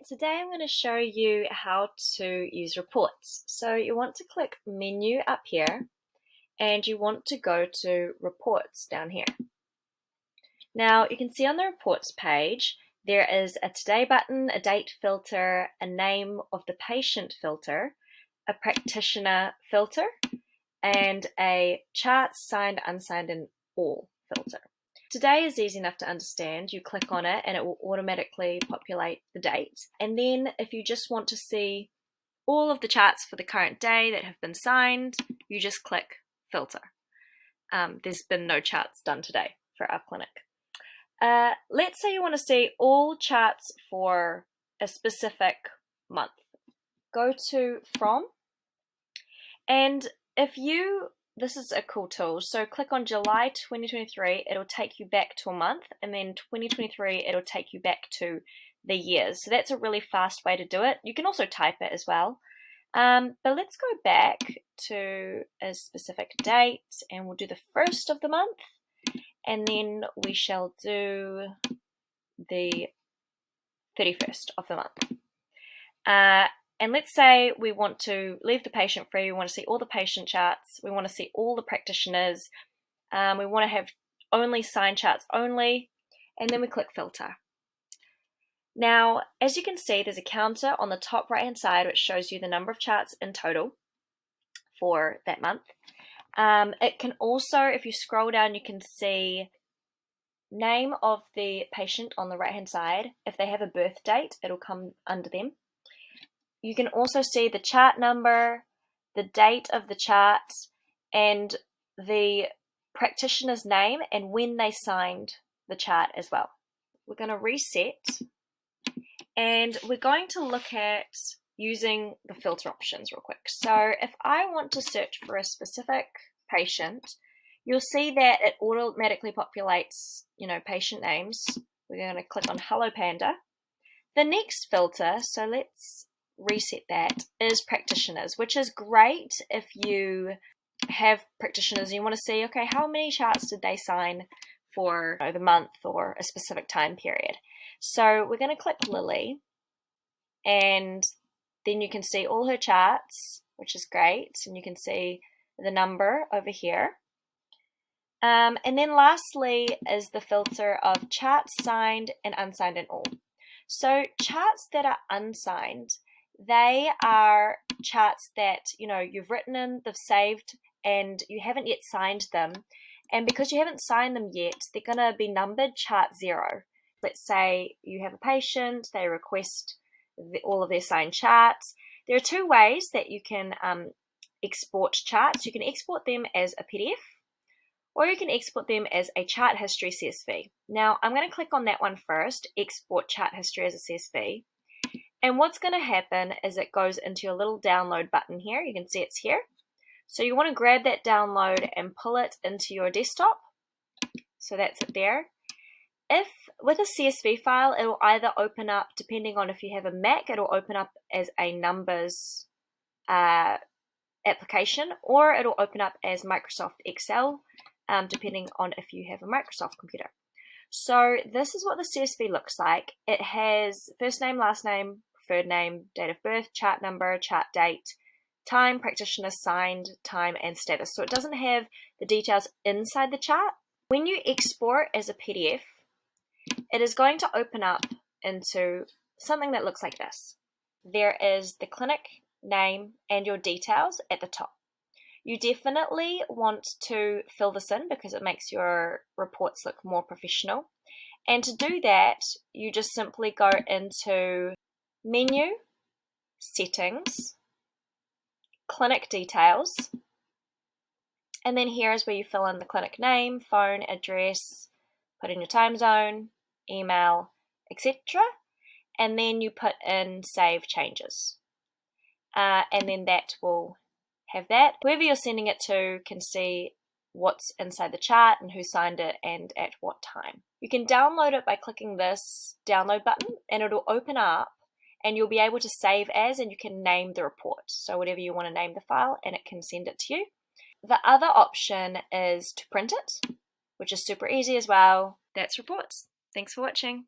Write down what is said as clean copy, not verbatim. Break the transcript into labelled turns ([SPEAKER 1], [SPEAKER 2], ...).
[SPEAKER 1] Today I'm going to show you how to use reports. So you want to click Menu up here and you want to go to Reports down here. Now you can see on the Reports page there is a Today button, a Date filter, a Name of the Patient filter, a Practitioner filter, and a Charts Signed, Unsigned, and All filter. Today is easy enough to understand. You click on it and it will automatically populate the date. And then if you just want to see all of the charts for the current day that have been signed, you just click Filter. There's been no charts done today for our clinic. Let's say you want to see all charts for a specific month. Go to From, and this is a cool tool. So click on July 2023, it'll take you back to a month, and then 2023, it'll take you back to the years. So that's a really fast way to do it. You can also type it as well. But let's go back to a specific date, and we'll do the first of the month, and then we shall do the 31st of the month. And let's say we want to leave the patient free, we want to see all the patient charts, we want to see all the practitioners, we want to have only signed charts only, and then we click Filter. Now, as you can see, there's a counter on the top right hand side which shows you the number of charts in total for that month. It can also, if you scroll down, you can see name of the patient on the right hand side. If they have a birth date, it'll come under them. You can also see the chart number, the date of the chart, and the practitioner's name and when they signed the chart as well. We're going to reset, and we're going to look at using the filter options real quick. So if I want to search for a specific patient, you'll see that it automatically populates, patient names. We're going to click on Hello Panda. The next filter, so let's reset that, is practitioners, which is great if you have practitioners and you want to see, okay, how many charts did they sign for the month or a specific time period. So we're going to click Lily, and then you can see all her charts, which is great, and you can see the number over here. And then lastly is the filter of charts signed and unsigned and all. So charts that are unsigned, they are charts that, you've written in, they've saved, and you haven't yet signed them. And because you haven't signed them yet, they're going to be numbered chart 0. Let's say you have a patient, they request all of their signed charts. There are two ways that you can export charts. You can export them as a PDF, or you can export them as a chart history CSV. Now, I'm going to click on that one first, export chart history as a CSV. And what's going to happen is it goes into your little download button here. You can see it's here. So you want to grab that download and pull it into your desktop. So that's it there. If with a CSV file, it'll either open up, depending on if you have a Mac, it'll open up as a Numbers application, or it'll open up as Microsoft Excel, depending on if you have a Microsoft computer. So this is what the CSV looks like. It has first name, last name, preferred name, date of birth, chart number, chart date, time, practitioner signed, time, and status. So it doesn't have the details inside the chart. When you export as a PDF, it is going to open up into something that looks like this. There is the clinic name and your details at the top. You definitely want to fill this in because it makes your reports look more professional. And to do that, you just simply go into Menu, Settings, Clinic Details, and then here is where you fill in the clinic name, phone, address, put in your time zone, email, etc. And then you put in Save Changes. And then that will have that. Whoever you're sending it to can see what's inside the chart and who signed it and at what time. You can download it by clicking this download button, and it'll open up and you'll be able to save as, and you can name the report. So whatever you want to name the file, and it can send it to you. The other option is to print it, which is super easy as well. That's reports. Thanks for watching.